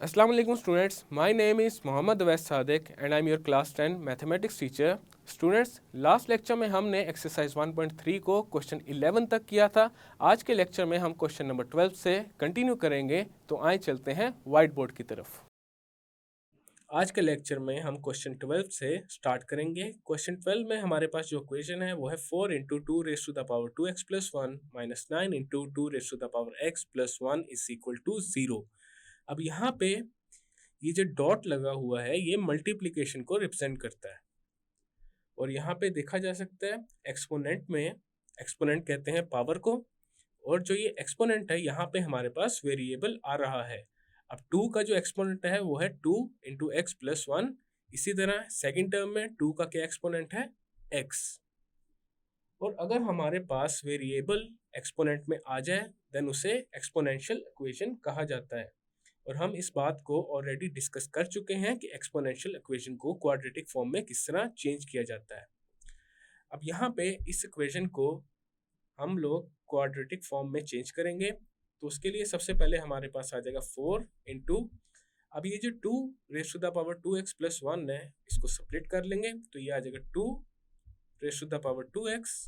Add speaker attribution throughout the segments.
Speaker 1: Assalamu alaikum students, my name is Mohammad Awais Sadiq and I am your class 10 mathematics teacher. Students, last lecture में हमने exercise 1.3 को question 11 तक किया था। आज के लेक्चर में हम क्वेश्चन नंबर 12 से कंटिन्यू करेंगे, तो आइए चलते हैं व्हाइट बोर्ड की तरफ। आज के लेक्चर में हम क्वेश्चन 12 से स्टार्ट करेंगे। क्वेश्चन 12 में हमारे पास जो इक्वेशन है वो है 4 into 2 raise to the power 2x plus 1 minus 9 into 2 raise to the power x plus 1 is equal to 0। अब यहाँ पे ये जो डॉट लगा हुआ है ये मल्टीप्लिकेशन को रिप्रेजेंट करता है और यहाँ पे देखा जा सकता है एक्सपोनेंट में, एक्सपोनेंट कहते हैं पावर को, और जो ये एक्सपोनेंट है यहाँ पे हमारे पास वेरिएबल आ रहा है। अब 2 का जो एक्सपोनेंट है वो है 2 इंटू एक्स प्लस 1। इसी तरह सेकेंड टर्म में 2 का क्या एक्सपोनेंट है, x। और अगर हमारे पास वेरिएबल एक्सपोनेंट में आ जाए देन उसे एक्सपोनेंशियल इक्वेशन कहा जाता है। और हम इस बात को ऑलरेडी डिस्कस कर चुके हैं कि एक्सपोनेंशियल इक्वेशन को क्वाड्रेटिक फॉर्म में किस तरह चेंज किया जाता है। अब यहाँ पे इस इक्वेशन को हम लोग क्वाड्रेटिक फॉर्म में चेंज करेंगे, तो उसके लिए सबसे पहले हमारे पास आ जाएगा 4 इंटू, अब ये जो 2 raise to the power 2x plus 1 है इसको सेपरेट कर लेंगे, तो ये आ जाएगा 2 raise to the power 2x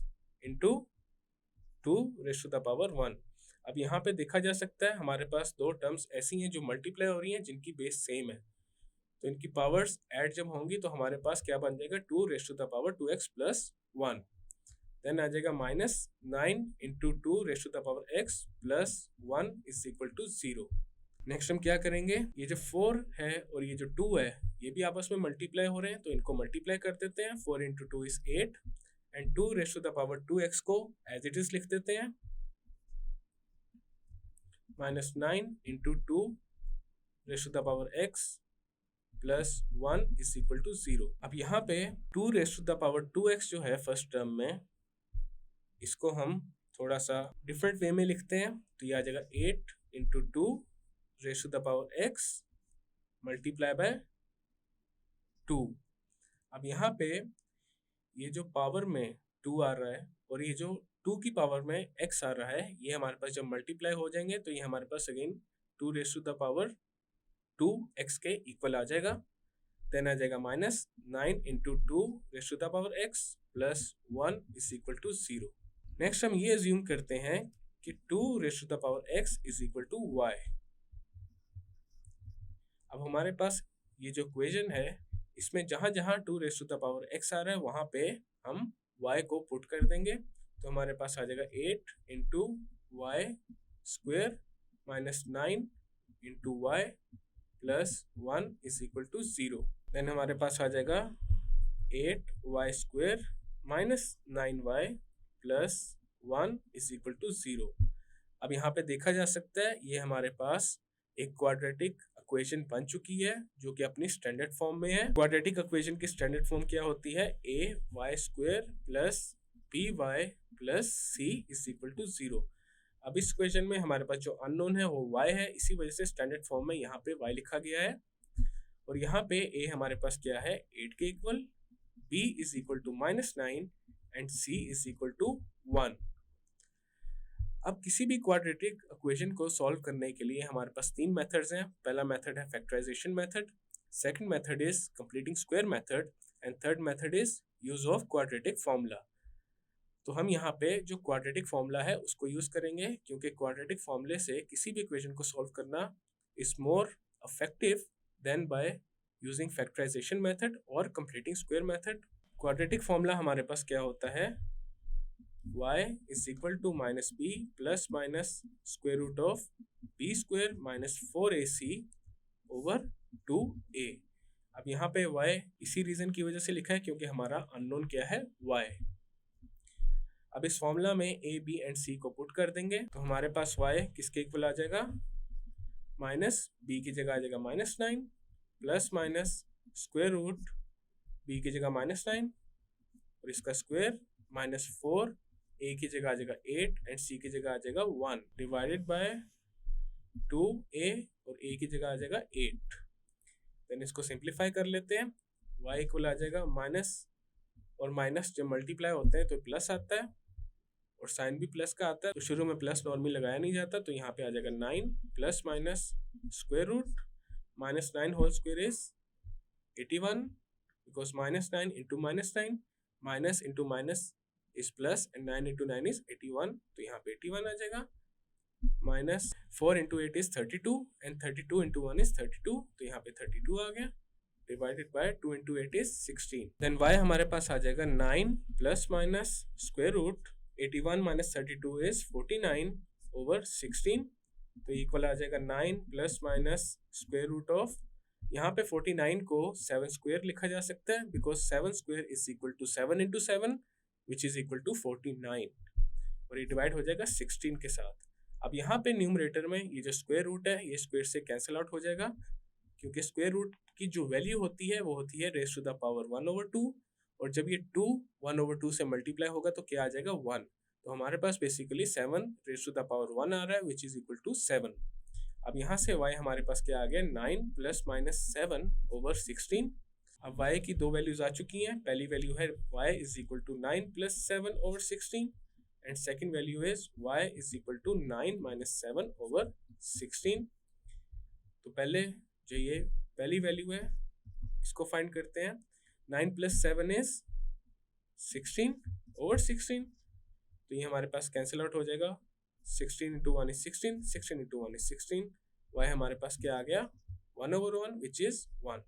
Speaker 1: into 2 raise to the power 1। अब यहाँ पे देखा जा सकता है हमारे पास दो टर्म्स ऐसी हैं जो मल्टीप्लाई हो रही हैं जिनकी बेस सेम है, तो इनकी पावर्स ऐड जब होंगी तो हमारे पास क्या बन जाएगा, 2 raise to the power 2x plus 1। Then आ जाएगा minus 9 into 2 raise to the power x plus 1 is equal to 0। Next हम क्या करेंगे, ये जो 4 है और ये जो 2 है ये भी आपस में मल्टीप्लाई हो रहे हैं, तो इनको मल्टीप्लाई कर देते हैं। 4 into 2 is 8 and 2 raise to the power 2x को एज इट इज लिख देते हैं, minus 9 into 2 raise to the power x plus 1 is equal to 0। अब यहाँ पे 2 raise to the power 2x जो है फर्स्ट टर्म में, इसको हम थोड़ा सा डिफरेंट वे में लिखते हैं, तो ये आ जाएगा 8 into 2 raise to the power x multiply by 2। अब यहाँ पे ये जो पावर में 2 आ रहा है और ये जो 2 की पावर में x आ रहा है, ये हमारे पास जब मल्टीप्लाई हो जाएंगे तो ये हमारे पास again 2 raise to the power 2x के इक्वल आ जाएगा। देन आ जाएगा minus 9 into 2 raise to the power x plus 1 is equal to 0। Next हम ये अज्यूम करते हैं कि 2 raise to the power x is equal to y। अब हमारे पास ये जो इक्वेशन है इसमें जहां जहां 2 raise to the power x आ रहा है वहां पे हम y को पुट कर देंगे, तो हमारे पास आ जाएगा 8 into y square minus 9 into y plus 1 is equal to 0। Then हमारे पास आ जाएगा 8y square minus 9y plus 1 is equal to 0। अब यहाँ पे देखा जा सकता है ये हमारे पास एक क्वाड्रेटिक इक्वेशन बन चुकी है जो कि अपनी स्टैंडर्ड फॉर्म में है। क्वाड्रेटिक इक्वेशन की स्टैंडर्ड फॉर्म क्या होती है, ay square plus by plus c is equal to 0। अब इस इक्वेशन में हमारे पास जो अननोन है वो y है, इसी वजह से स्टैंडर्ड फॉर्म में यहाँ पे y लिखा गया है। और यहाँ पे a हमारे पास क्या है, 8 के equal, b is equal to minus 9 and c is equal to 1। अब किसी भी क्वाड्रेटिक इक्वेशन को सॉल्व करने के लिए हमारे पास 3 मेथड्स हैं। पहला मेथड है factorisation method, second method is completing square method and third method is use of quadratic formula. तो हम यहाँ पे जो क्वाड्रेटिक फॉर्मूला है उसको यूज करेंगे, क्योंकि क्वाड्रेटिक फॉर्मूले से किसी भी इक्वेशन को सॉल्व करना is more effective than by using factorisation method और completing square method. Quadratic formula हमारे पास क्या होता है, y is equal to minus b plus minus square root of b square minus 4ac over 2a। अब यहाँ पे y इसी रीजन की वजह से लिखा है क्योंकि हमारा अननोन क्या है, y। अब इस फॉर्मूला में a, b एंड c को पुट कर देंगे, तो हमारे पास y किसके इक्वल आ जाएगा, माइनस b की जगह आ जाएगा minus 9 plus minus square root b की जगह माइनस 9 और इसका स्क्वायर माइनस 4, a की जगह आ जाएगा 8 एंड c की जगह आ जाएगा 1 डिवाइडेड बाय 2a और a की जगह आ जाएगा 8। देन इसको सिंप्लीफाई कर लेते हैं, y इक्वल आ जाएगा माइनस और माइनस जब मल्टीप्लाई होते हैं तो प्लस आता है और साइन भी प्लस का आता है, तो शुरू में प्लस नॉर्मली लगाया नहीं जाता, तो यहाँ पे आ जाएगा 9 plus minus square root minus 9 whole square is 81, because minus 9 into minus 9, minus into minus is plus, and 9 into 9 is 81, तो यहाँ पे 81 आ जाएगा. Minus 4 into 8 is 32, and 32 into 1 is 32, तो यहाँ पे 32 आ गया. Divided by 2 into 8 is 16. Then y हमारे पास आ जाएगा 9 plus minus square root 81 minus 32 is 49 over 16, तो इक्वल आ जाएगा 9 plus minus square root of, यहाँ पे 49 को 7 स्क्वायर लिखा जा सकता है, because 7 square is equal to 7 into 7 which is equal to 49, और ये डिवाइड हो जाएगा 16 के साथ. अब यहाँ पे न्यूमरेटर में ये जो स्क्वायर रूट है ये स्क्वायर से कैंसिल आउट हो जाएगा, क्योंकि स्क्वायर रूट की जो वैल्यू होती है वो होती है रेज़ टू द पावर 1/2, और जब ये 2 1/2 से मल्टीप्लाई होगा तो क्या आ जाएगा 1, तो हमारे पास basically 7 raise to the power 1 आ रहा है विच इज इक्वल टू 7. अब यहाँ से y हमारे पास क्या आ गया 9 प्लस माइनस 7 over 16. अब y की दो वैल्यूज आ चुकी हैं. पहली वैल्यू है y is equal to 9 plus 7 over 16, and second value is y is equal to 9 minus 7 over 16. तो पहले जो ये पहली वैल्यू है इसको फाइंड करते हैं. 9 प्लस 7 इज 16 over 16, तो ये हमारे पास कैंसिल आउट हो जाएगा. 16 into 1 is 16, 16 into 1 is 16, y हमारे पास क्या आ गया 1/1 which is 1,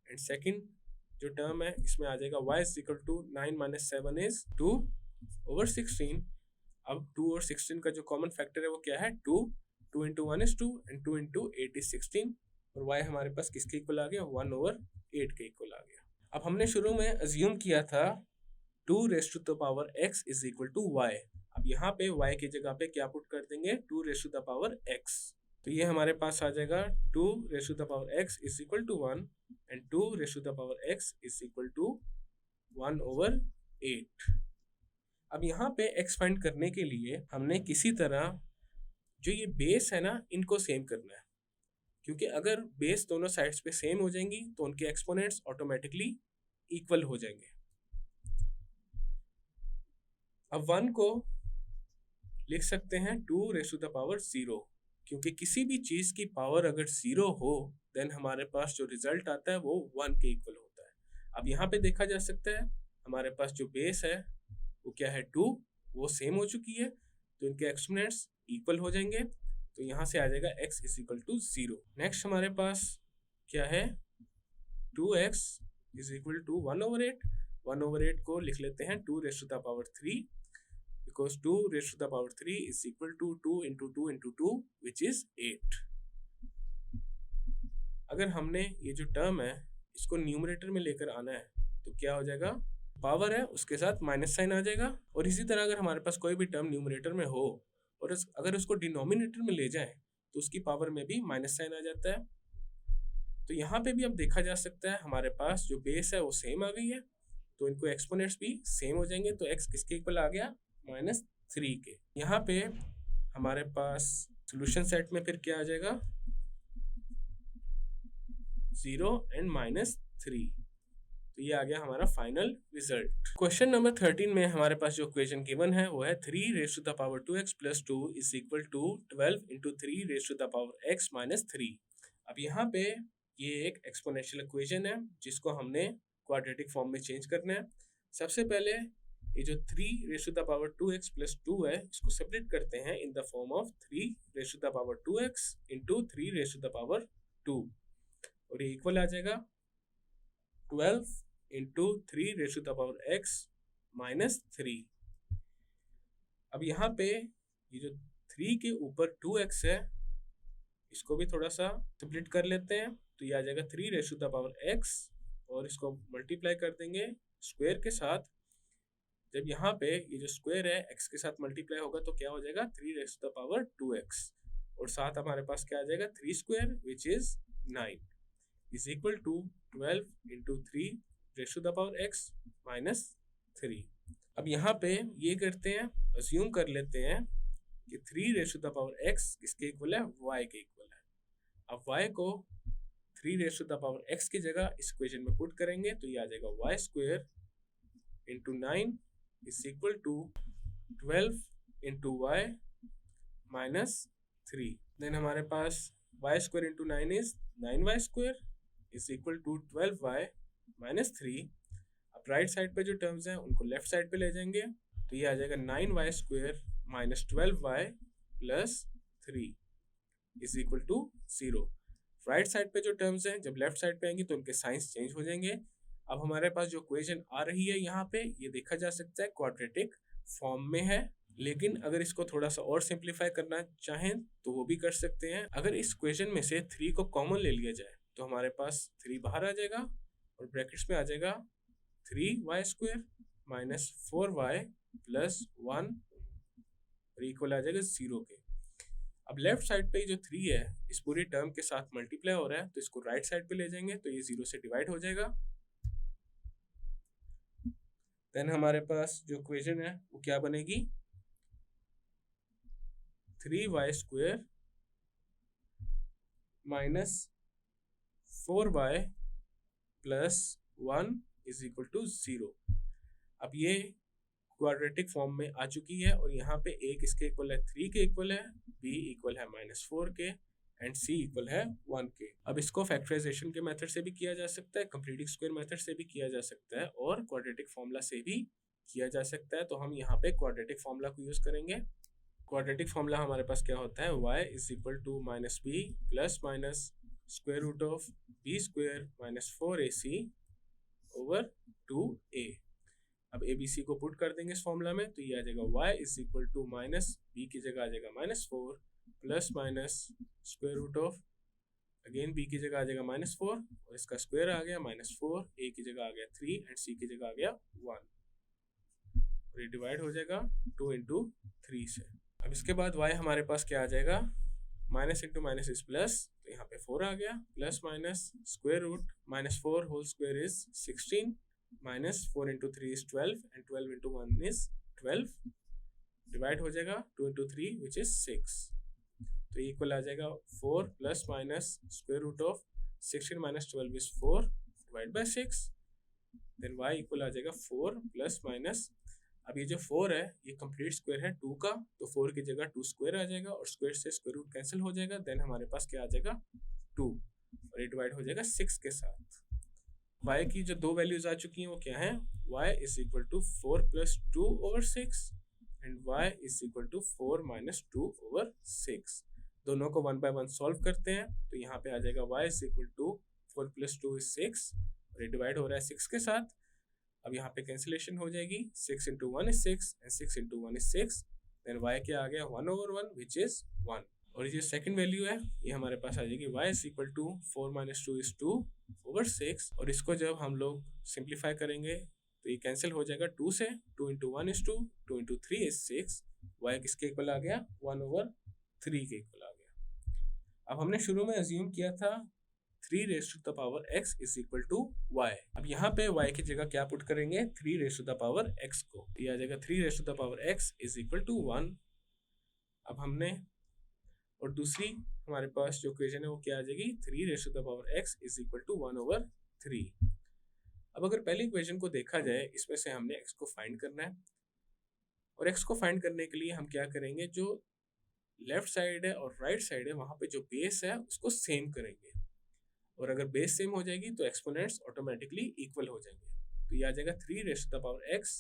Speaker 1: एंड सेकेंड जो टर्म है इसमें आ जाएगा y is equal to 9 minus 7 is 2 over 16. अब 2 और 16 का जो कॉमन फैक्टर है वो क्या है 2, 2 into 1 is 2 and 2 into 8 is 16, और y हमारे पास किसके इक्वल आ गया 1/8 के इक्वल आ गया. अब हमने शुरू में अज्यूम किया था 2 raised to the power x is equal to y. अब यहाँ पे y की जगह पे क्या पुट कर देंगे 2 raised to the power x, तो ये हमारे पास आ जाएगा 2 raised to the power x is equal to 1 and 2 raised to the power x is equal to 1/8. अब यहाँ पे x फाइंड करने के लिए हमने किसी तरह जो ये बेस है ना इनको सेम करना है, क्योंकि अगर बेस दोनों साइड्स पे सेम हो जाएंगी तो उनके एक्सपोनेंट्स ऑटोमेटिकली इक्वल हो जाएंगे. अब 1 को लिख सकते हैं 2 raised to the power 0, क्योंकि किसी भी चीज़ की पावर अगर 0 हो देन हमारे पास जो रिजल्ट आता है वो 1 के इक्वल होता है. अब यहाँ पे देखा जा सकता है हमारे पास जो बेस है वो क्या है 2, वो सेम हो चुकी है, तो इनके एक्सपोनेंट्स इक्वल हो जाएंगे, तो यहाँ से आ जाएगा x is equal to 0. Next हमारे पास क्या है 2x इज इक्वल टू 1/8. 1/8 को लिख लेते हैं 2 raised to the power 3, because 2 raised to the power 3 is equal to 2 into 2 into 2 which is 8. अगर हमने ये जो टर्म है इसको न्यूमरेटर में लेकर आना है तो क्या हो जाएगा, पावर है उसके साथ माइनस साइन आ जाएगा. और इसी तरह अगर हमारे पास कोई भी टर्म न्यूमरेटर में हो और अगर उसको डिनोमिनेटर में ले जाए तो उसकी पावर में भी माइनस साइन आ जाता है. तो यहाँ पे भी अब देखा जा सकता है हमारे पास जो बेस है वो सेम आ गई है, तो इनको एक्सपोनेंट्स भी सेम हो जाएंगे, तो x किसके इक्वल आ गया -3 के. यहाँ पे हमारे पास सॉल्यूशन सेट में फिर क्या आ जाएगा 0 and -3, तो ये आ गया हमारा फाइनल रिजल्ट. क्वेश्चन नंबर 13 में हमारे पास जो इक्वेशन गिवन है वो है 3 raised to the power 2x plus 2 is equal to 12 into 3 raised to the power x minus 3. अब यहाँ पे ये एक एक्सपोनेंशियल इक्वेशन है जिसको हमने क्वाड्रेटिक फॉर्म में चेंज करना है. सबसे पहले ये जो 3 raised to the power 2x plus 2 है इसको सेपरेट करते हैं in the form of 3 raised to the power 2x into 3 raised to the power 2, और ये इक्वल आ जाएगा 12 into 3 raised to the power x minus 3. अब यहाँ पे ये जो 3 के ऊपर 2x है इसको भी थोड़ा सा स्प्लिट कर लेते हैं, तो ये आ जाएगा 3 raised to the power x, और इसको मल्टीप्लाई कर देंगे स्क्वायर के साथ. जब यहाँ पे ये जो स्क्वायर है x के साथ मल्टीप्लाई होगा तो क्या हो जाएगा 3 raised to the power 2x, और साथ हमारे पास क्या आ जाएगा 3 square which is 9 is equal to 12 into 3 raised to the power x minus 3. अब यहाँ पे ये करते हैं अज्यूम कर लेते हैं कि 3 raised to the power x किसके इक्वल है y के इक्वल है. अब y को 3 raised to the power x की जगह इस इक्वेशन में पुट करेंगे तो ये आ जाएगा y square into 9 is equal to 12 into y minus 3. Then हमारे पास y square into 9 is 9y² is equal to 12y minus 3। अब राइट साइड पे जो टर्म्स हैं उनको लेफ्ट साइड पे ले जाएंगे, तो ये आ जाएगा 9y² minus 12y plus 3 is equal to 0। Right side पे जो टर्म्स हैं जब लेफ्ट साइड पे आएंगी तो उनके साइंस चेंज हो जाएंगे। अब हमारे पास जो इक्वेशन आ रही है यहाँ पे ये देखा जा सकता है क्वाड्रेटिक फॉर्म में है, लेकिन अगर इसको थोड़ा सा और सिंप्लीफाई करना चाहें तो वो भी कर सकते हैं। अगर इस इक्वेशन में से 3 को कॉमन ले लिया जाए तो हमारे पास 3 बाहर आ जाएगा और ब्रैकेट्स में आ जाएगा 3y² माइनस 4y प्लस 1 और इक्वल आ जाएगा 0 के। अब लेफ्ट साइड पे जो 3 है इस पूरी टर्म के साथ मल्टीप्लाई हो रहा है, तो इसको राइट साइड पे ले जाएंगे तो ये 0 से डिवाइड हो जाएगा। देन हमारे पास जो इक्वेशन है वो क्या बनेगी, 3y² minus 4y plus 1 is equal to 0। अब ये क्वाड्रेटिक फॉर्म में आ चुकी है और यहाँ पे एक इसके इक्वल है 3 के इक्वल है, b इक्वल है -4 के एंड c इक्वल है 1 के। अब इसको फैक्टराइजेशन के मेथड से भी किया जा सकता है, कंप्लीटिंग स्क्वायर मेथड से भी किया जा सकता है और क्वाड्रेटिक फॉर्मूला से भी किया जा सकता है। तो हम यहाँ पे क्वाड्रेटिक फॉर्मूला को यूज करेंगे। क्वाड्रेटिक फॉर्मूला हमारे पास क्या होता है, y is equal to minus b plus minus square root of b² minus 4ac over 2a। अब ABC को पुट कर देंगे इस फॉर्मूला में तो ये आ जाएगा y is equal to minus b की जगह आ जाएगा -4 plus minus square root of again b की जगह आ जाएगा -4 और इसका स्क्वायर आ गया -4, a की जगह आ गया 3 एंड c की जगह आ गया 1 और ये डिवाइड हो जाएगा 2 इंटू 3 से। अब इसके बाद y हमारे पास क्या आ जाएगा, minus into minus is plus, तो यहाँ पे 4 आ गया plus minus square root -4 whole square is 16 minus 4 into 3 is 12 and 12 into 1 is 12 divide हो जाएगा 2 इंटू 3 विच इज 6। तो इक्वल आ जाएगा 4 plus minus square root of 16 minus 12 is 4 divide by 6। Then y equal आ जाएगा 4 प्लस माइनस, अब ये जो 4 है ये कंप्लीट स्क्वायर है 2 का, तो 4 की जगह 2 स्क्वायर आ जाएगा और स्क्वायर से स्क्वायर रूट कैंसिल हो जाएगा। देन हमारे पास क्या आ जाएगा 2 और ये डिवाइड हो जाएगा 6 के साथ। y की जो दो वैल्यूज आ चुकी हैं वो क्या है, y is equal to 4 plus 2 over 6 and y is equal to 4 minus 2 over 6। दोनों को 1 बाय 1 सॉल्व करते हैं तो यहाँ पे आ जाएगा y is equal to 4 plus 2 is 6 और ये डिवाइड हो रहा है 6 के साथ। अब यहाँ पे कैंसिलेशन हो जाएगी, 6 into 1 is 6 and 6 into 1 is 6। Then y क्या आ गया 1 ओवर 1 विच इज 1 और ये सेकंड वैल्यू है ये हमारे पास आ जाएगी y is equal to 4 minus 2 is 2 over 6 और इसको जब हम लोग सिंप्लीफाई करेंगे तो ये कैंसिल हो जाएगा 2 से, 2 into 1 is 2, 2 into 3 is 6, y किसके इक्वल आ गया 1 ओवर 3 के इक्वल आ गया। अब हमने शुरू में अज्यूम किया था 3 raise to the power x is equal to y। अब यहाँ पे y की जगह क्या पुट करेंगे 3 raise to the power x को, ये आ जाएगा 3 raise to the power x is equal to 1। अब हमने और दूसरी हमारे पास जो इक्वेशन है वो क्या आ जाएगी 3 raise to the power x is equal to 1 over 3। अब अगर पहली इक्वेशन को देखा जाए इसमें से हमने x को फाइंड करना है और x को फाइंड करने के लिए हम क्या करेंगे, जो लेफ्ट साइड है और राइट साइड है वहाँ पे जो बेस है उसको सेम करेंगे और अगर बेस सेम हो जाएगी तो एक्सपोनेंट्स ऑटोमेटिकली इक्वल हो जाएंगे। तो ये आ जाएगा 3 raise to the power x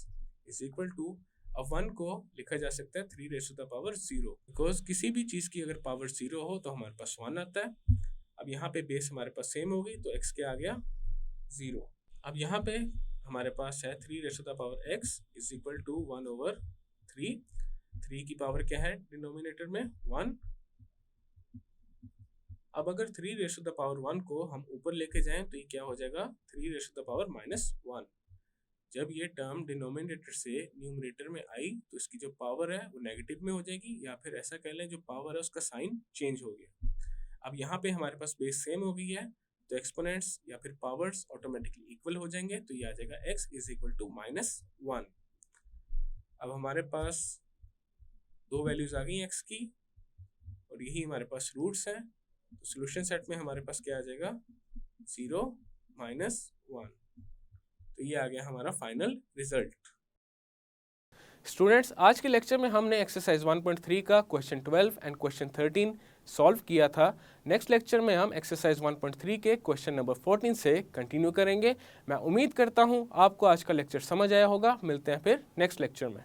Speaker 1: is equal to, अब 1 को लिखा जा सकता है 3 raise to the power 0 because किसी भी चीज़ की अगर पावर 0 हो तो हमारे पास 1 आता है। अब यहाँ पे बेस हमारे पास सेम होगी तो x क्या आ गया 0। अब यहाँ पे हमारे पास है 3 raise to the power x is equal to 1 over 3। 3 की पावर क्या है डिनोमिनेटर में 1। अब अगर 3 रेज़ टू द पावर 1 को हम ऊपर लेके जाएं तो ये क्या हो जाएगा 3 रेज़ टू द पावर -1। जब ये टर्म डिनोमिनेटर से न्यूमरेटर में आई तो इसकी जो पावर है वो नेगेटिव में हो जाएगी, या फिर ऐसा कह लें जो पावर है उसका साइन चेंज हो गया। अब यहाँ पे हमारे पास बेस सेम हो गई है तो एक्सपोनेंट्स या फिर पावर्स ऑटोमेटिकली इक्वल हो जाएंगे, तो ये आ जाएगा x इज इक्वल टू -1। अब हमारे पास दो वैल्यूज आ गई x की और यही हमारे पास रूट्स हैं, तो सॉल्यूशन सेट में हमारे पास क्या आ जाएगा 0 -1। तो ये आ गया हमारा फाइनल रिजल्ट। स्टूडेंट्स, आज के लेक्चर में हमने एक्सरसाइज 1.3 का क्वेश्चन 12 एंड क्वेश्चन 13 सॉल्व किया था। नेक्स्ट लेक्चर में हम एक्सरसाइज 1.3 के क्वेश्चन नंबर 14 से कंटिन्यू करेंगे। मैं उम्मीद करता हूँ आपको आज का लेक्चर समझ आया होगा। मिलते हैं फिर नेक्स्ट लेक्चर में।